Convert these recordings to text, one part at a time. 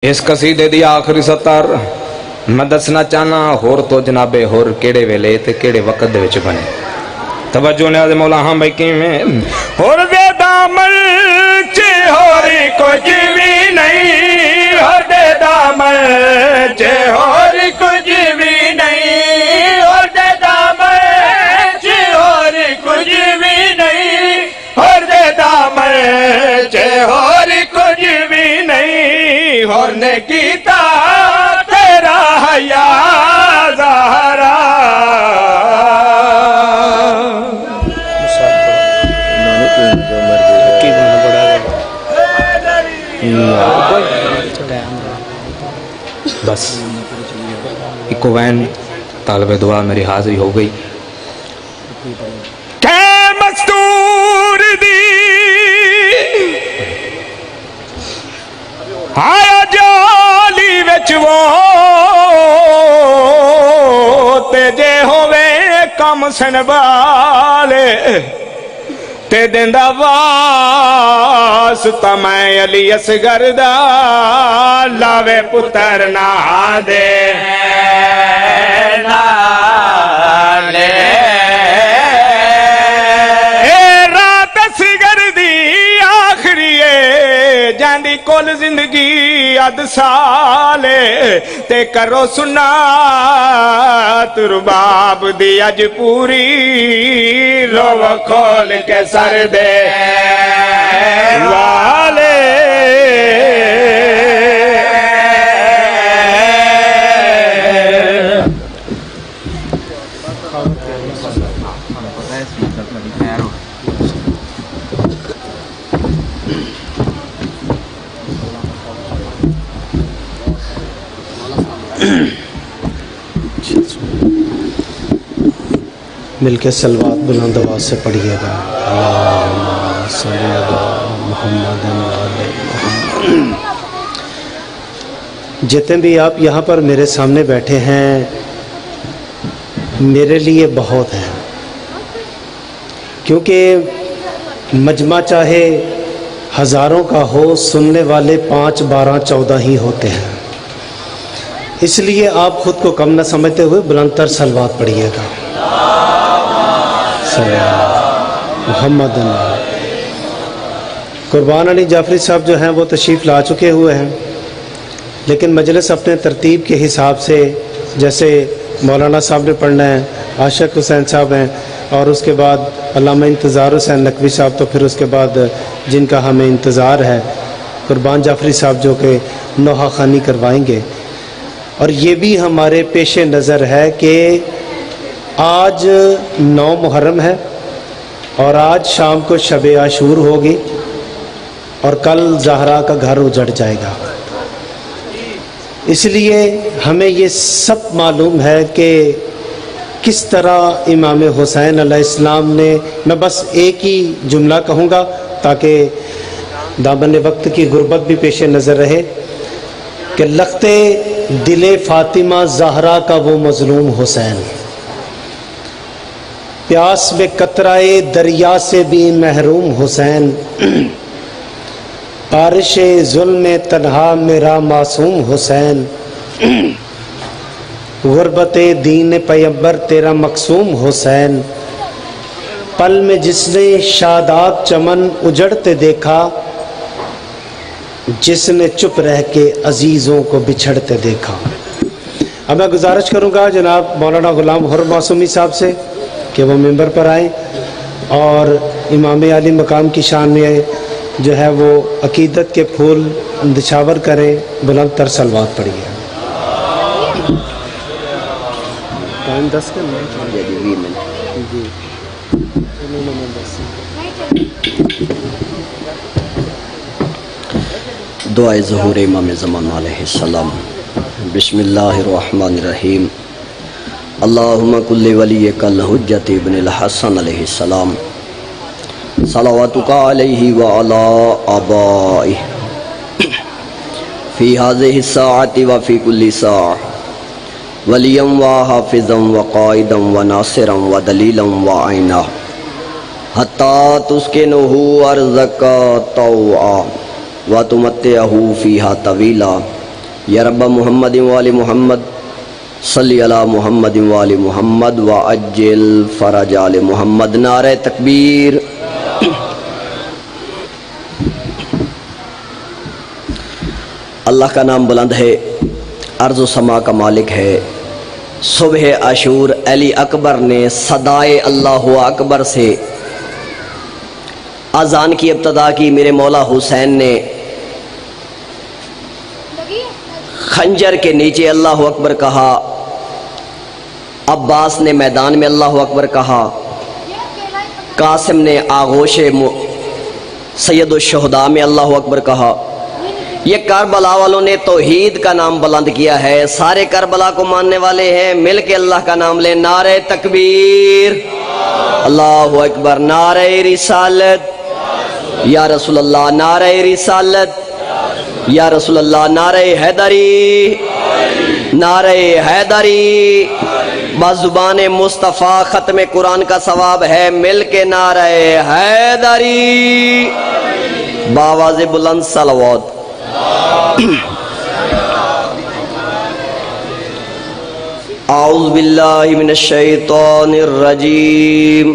اس قصیدے دی آخری سطر میں دسنا چاہنا ہور تو جنابے ہور کیڑے ویلے تے کیڑے وقت دے وچ بنے توجہ نے مولا ہاں بھائی کیویں ہور دے دامن چ ہوری کچھ بھی نہیں ہور دے دامن چ ہوری کچھ بھی نہیں ہور دے دامن چ ہوری کچھ بھی نہیں ہور دے دامن چ ہوری کچھ بھی نہیں ہور نے کیتا تیرا حیا زہرا بس ایکو وین طالب دعا میری حاضری ہو گئی کہ مستور دی آیا جالی وچ وہ تے جے ہووے کم سنبھالے تے دیندا واسطہ میں علی اصغر دا لاوے پتر نہ دے نالے اے رات اصغر دی آخری ہے جاندی کول زندگی اد سالے تے کرو سنات رباب دی اج پوری رو کھول کے سر دے والے مل کے صلوات بلند آواز سے پڑھیے گا اللہم صلی علی محمد وعلی محمد۔ جتنے بھی آپ یہاں پر میرے سامنے بیٹھے ہیں میرے لیے بہت ہیں، کیونکہ مجمع چاہے ہزاروں کا ہو سننے والے 5 12 14 ہی ہوتے ہیں، اس لیے آپ خود کو کم نہ سمجھتے ہوئے بلند تر صلوات پڑھیے گا محمد۔ قربان علی جعفری صاحب جو ہیں وہ تشریف لا چکے ہوئے ہیں، لیکن مجلس اپنے ترتیب کے حساب سے جیسے مولانا صاحب نے پڑھنا ہے، عاشق حسین صاحب ہیں، اور اس کے بعد علامہ انتظار حسین نقوی صاحب، تو پھر اس کے بعد جن کا ہمیں انتظار ہے قربان جعفری صاحب جو کہ نوحہ خوانی کروائیں گے۔ اور یہ بھی ہمارے پیش نظر ہے کہ آج 9 محرم ہے اور آج شام کو شب عاشور ہوگی اور کل زہرا کا گھر اجڑ جائے گا، اس لیے ہمیں یہ سب معلوم ہے کہ کس طرح امام حسین علیہ السلام نے، میں بس ایک ہی جملہ کہوں گا تاکہ دامن وقت کی غربت بھی پیش نظر رہے، کہ لختے دل فاطمہ زہرا کا وہ مظلوم حسین، پیاس میں قطرائے دریا سے بھی محروم حسین، بارش ظلم تنہا میرا معصوم حسین، غربت دین پیمبر تیرا مقصوم حسین، پل میں جس نے شاداب چمن اجڑتے دیکھا، جس نے چپ رہ کے عزیزوں کو بچھڑتے دیکھا۔ اب میں گزارش کروں گا جناب مولانا غلام حر معصومی صاحب سے کہ وہ ممبر پر آئیں اور امام علی مقام کی شان میں جو ہے وہ عقیدت کے پھول نچھاور کریں، بلند تر صلوات پڑھیے۔ ٹائم 10 کا دعائے ظہور امام زمان علیہ السلام۔ بسم اللہ الرحمن الرحیم۔ اللہم کل ولیک الحجت ابن الحسن علیہ السلام، صلواتک علیہ وعلا آبائہ فی هذه الساعة وفی کل ساعة ولیا وحافظا وقائدا وناصرا ودلیلا وعینا حتی تسکنہ ارضک طوعا وَتُمَتِّعَهُ فِيهَا طَوِيلًا یا رب محمد والی محمد صلی علی محمد والی محمد وعجل فرج آل محمد. نعرہ تکبیر. اللہ کا نام بلند ہے، ارض و سما کا مالک ہے. صبح عاشور علی اکبر نے صدائے اللہ اکبر سے اذان کی ابتدا کی. میرے مولا حسین نے خنجر کے نیچے اللہ اکبر کہا، عباس نے میدان میں اللہ اکبر کہا، قاسم نے آغوش سید الشہداء میں اللہ اکبر کہا. یہ کربلا والوں نے توحید کا نام بلند کیا ہے. سارے کربلا کو ماننے والے ہیں، مل کے اللہ کا نام لیں. نعرہ تکبیر، اللہ اکبر. نعرہ رسالت یا رسول اللہ، نعرہ رسالت یا رسول اللہ. نعرہ حیدری، نعرہ حیدری. بزبان مصطفیٰ ختم قرآن کا ثواب ہے. مل کے نعرہ حیدری باواز بلند صلوات. اعوذ باللہ من الشیطان الرجیم.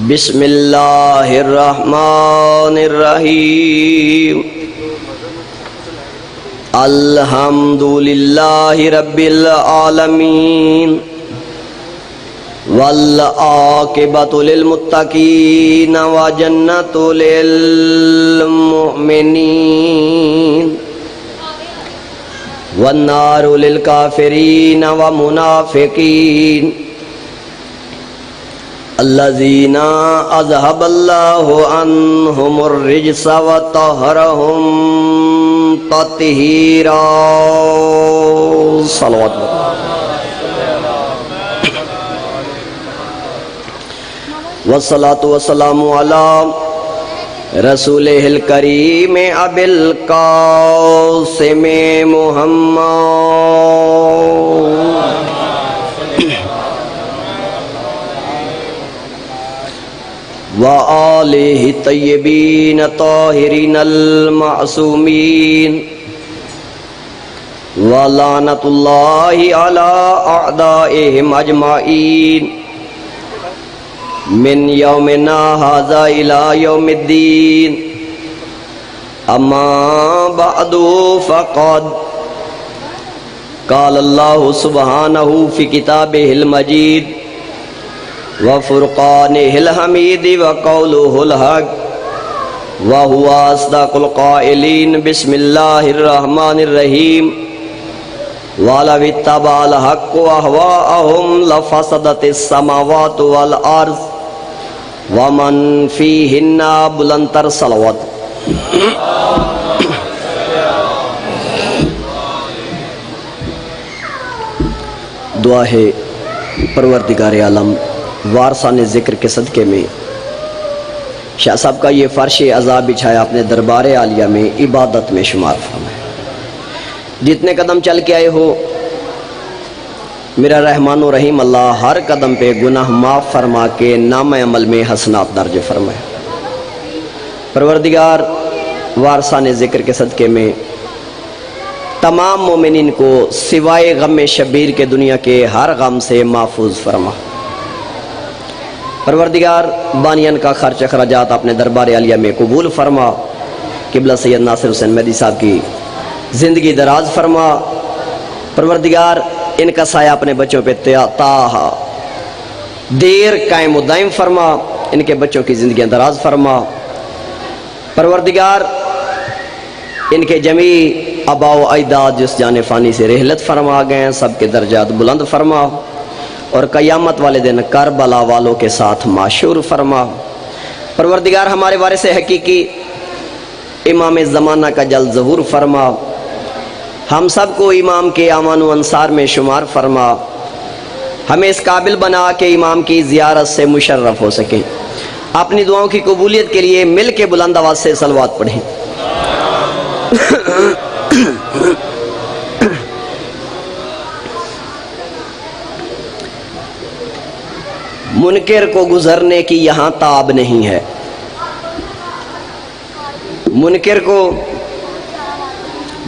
بسم اللہ الرحمن الرحیم. الحمد للہ رب العالمین والعاقبۃ للمتقین وجنۃ للمؤمنین والنار للکافرین ومنافقین الذین اذهب اللہ عنہم الرجس وطہرہم تطہیرا. صلوات. والصلاة والسلام علی رسولہ الکریم ابی القاسم محمد وآلہ الطیبین الطاہرین المعصومین ولعنۃ اللہ علی اعدائہم اجمعین من یومنا ھذا الی یوم الدین. اما بعد فقد قال اللہ سبحانہ فی کتابہ المجید وفرقانہ الحمید وقولہ الحق وہو اصدق القائلین. بسم اللہ الرحمن الرحیم. وَلَوِ اتَّبَعَ الْحَقُّ أَهْوَاءَهُمْ لَفَسَدَتِ السَّمَاوَاتُ وَالْأَرْضُ وَمَنْ فِيهِنَّ. بلندتر صلوات. دعا ہے پروردگار عالم وارثان ذکر کے صدقے میں شاہ صاحب کا یہ فرش عذاب بچھایا اپنے دربار عالیہ میں عبادت میں شمار فرمائے. جتنے قدم چل کے آئے ہو میرا رحمان و رحیم اللہ ہر قدم پہ گناہ معاف فرما کے نام عمل میں حسنات درج فرمائے. پروردگار وارثان ذکر کے صدقے میں تمام مومنین کو سوائے غم شبیر کے دنیا کے ہر غم سے محفوظ فرما. پروردگار بانیان کا خرچ اخراجات اپنے دربار عالیہ میں قبول فرما. قبلہ سید ناصر حسین مہدی صاحب کی زندگی دراز فرما. پروردگار ان کا سایہ اپنے بچوں پہ دیر قائم و دائم فرما. ان کے بچوں کی زندگیاں دراز فرما. پروردگار ان کے جمیع آباء و اجداد جس جان فانی سے رحلت فرما گئے ہیں سب کے درجات بلند فرما اور قیامت والے دن کربلا والوں کے ساتھ معشور فرما. پروردگار ہمارے وارث حقیقی امام زمانہ کا جلد ظہور فرما. ہم سب کو امام کے امان و انصار میں شمار فرما. ہمیں اس قابل بنا کہ امام کی زیارت سے مشرف ہو سکیں. اپنی دعاؤں کی قبولیت کے لیے مل کے بلند آواز سے صلوات پڑھیں. منکر کو گزرنے کی یہاں تاب نہیں ہے. منکر کو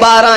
12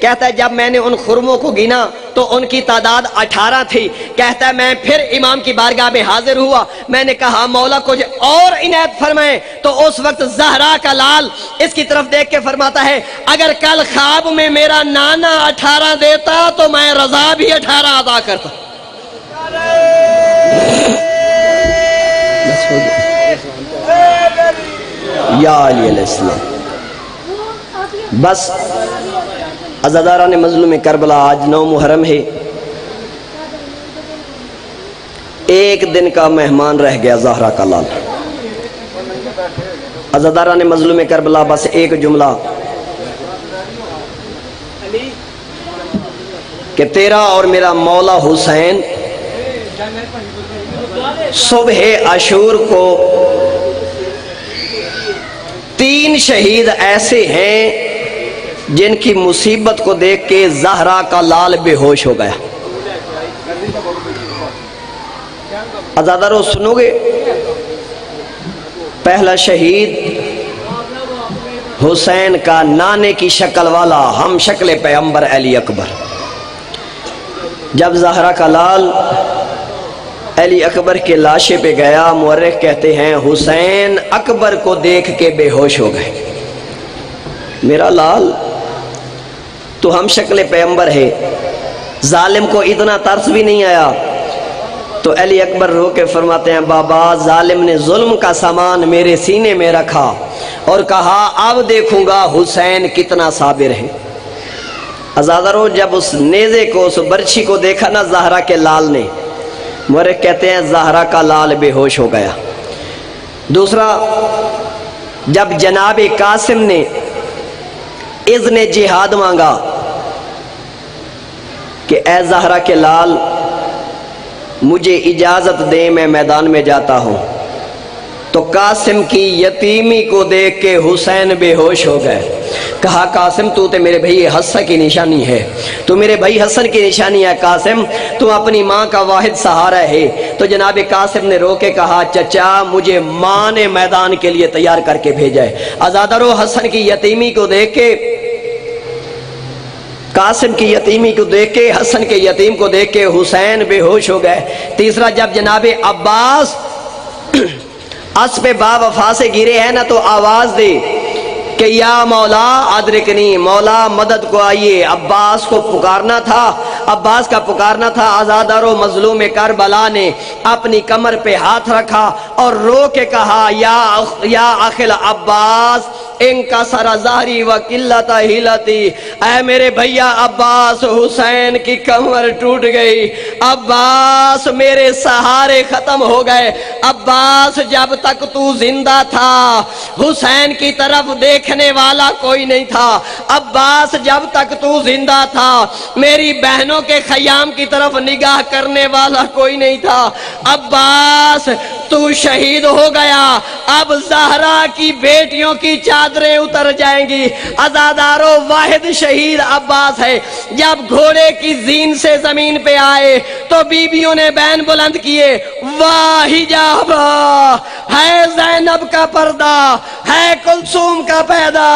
کہتا ہے جب میں نے ان خرموں کو گنا تو ان کی تعداد 18 تھی. کہتا ہے میں پھر امام کی بارگاہ میں حاضر ہوا. میں نے کہا مولا کچھ اور عنایت فرمائیں. تو اس وقت زہرا کا لال اس کی طرف دیکھ کے فرماتا ہے اگر کل خواب میں میرا نانا 18 دیتا تو میں رضا بھی 18 ادا کرتا. یا علی علیہ السلام. بس عزاداران مظلوم کربلا آج 9 محرم ہے. ایک دن کا مہمان رہ گیا زہرا کا لال. عزاداران مظلوم کربلا بس ایک جملہ کہ تیرا اور میرا مولا حسین صبح عاشور کو 3 شہید ایسے ہیں جن کی مصیبت کو دیکھ کے زہرا کا لال بے ہوش ہو گیا. عزادارو سنو گے؟ پہلا شہید حسین کا نانے کی شکل والا ہم شکل پیغمبر علی اکبر. جب زہرا کا لال علی اکبر کے لاشے پہ گیا مورخ کہتے ہیں حسین اکبر کو دیکھ کے بے ہوش ہو گئے. میرا لال تو ہم شکل پیغمبر ہے, ظالم کو اتنا ترس بھی نہیں آیا. تو علی اکبر رو کے فرماتے ہیں بابا ظالم نے ظلم کا سامان میرے سینے میں رکھا اور کہا اب دیکھوں گا حسین کتنا صابر ہے. عزادارو جب اس نیزے کو اس برچھی کو دیکھا نا زہرا کے لال نے, مورخ کہتے ہیں زہرا کا لال بے ہوش ہو گیا. دوسرا جب جناب قاسم نے اذن جہاد مانگا کہ اے زہرا کے لال مجھے اجازت دیں میں میدان میں جاتا ہوں, تو قاسم کی یتیمی کو دیکھ کے حسین بے ہوش ہو گئے. کہا قاسم تو میرے بھائی حسن کی نشانی ہے, تو میرے بھائی حسن کی نشانی ہے قاسم, تو اپنی ماں کا واحد سہارا ہے. تو جناب قاسم نے رو کے کہا چچا مجھے ماں نے میدان کے لیے تیار کر کے بھیجا ہے. عزادارو حسن کی یتیمی کو دیکھ کے, قاسم کی یتیمی کو دیکھ کے, حسن کے یتیم کو دیکھ کے حسین بے ہوش ہو گئے. تیسرا جب جناب عباس اسب با وفا سے گرے ہیں نا تو آواز دے کہ یا مولا ادرکنی, مولا مدد کو آئیے. عباس کو پکارنا تھا, عباس کا پکارنا تھا. عزادارو مظلوم کربلا نے اپنی کمر پہ ہاتھ رکھا اور رو کے کہا یا اخل عباس ان کا سرا ظاہری و قلت ہلتی. اے میرے بھیا عباس حسین کی کمر ٹوٹ گئی, عباس میرے سہارے ختم ہو گئے. عباس جب تک تو زندہ تھا حسین کی طرف دیکھنے والا کوئی نہیں تھا. عباس جب تک تو زندہ تھا میری بہنوں کے خیام کی طرف نگاہ کرنے والا کوئی نہیں تھا. عباس تو شہید ہو گیا, اب زہرا کی بیٹیوں کی چادریں اتر جائیں گی. عزادارو واحد شہید عباس ہے. جب گھوڑے کی زین سے زمین پہ آئے تو بیویوں نے بین بلند کیے, واہ حجاب ہے زینب کا پردہ, ہے کلثوم کا پیدا,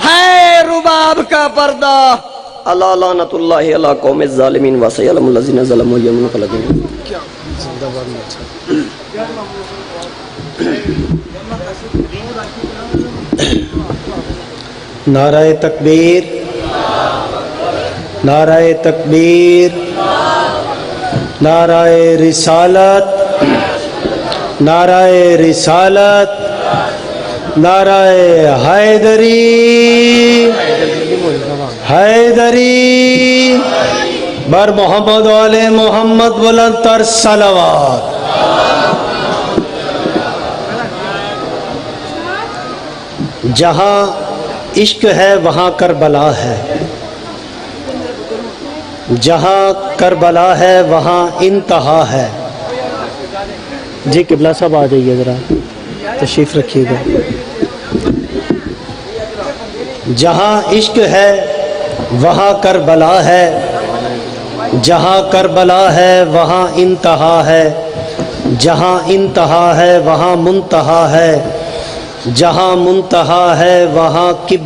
ہے رباب کا پردہ. اللہ لعنت اللہ علی قوم الظالمین وسیعلم الذین ظلموا یوم القیامۃ. نعرہ تکبیر, نعرہ تکبیر, نعرہ رسالت, نعرہ رسالت, نعرہ حیدری, حیدری بر محمد و آل محمد بلند تر صلوات. جہاں عشق ہے وہاں کربلا ہے, جہاں کربلا ہے وہاں انتہا ہے. جی قبلہ صاحب آ جائیے ذرا, تشریف رکھیے گا. جہاں عشق ہے وہاں کربلا ہے, جہاں کربلا ہے وہاں انتہا ہے, جہاں انتہا ہے وہاں منتہا ہے, جہاں منتہا ہے وہاں کبر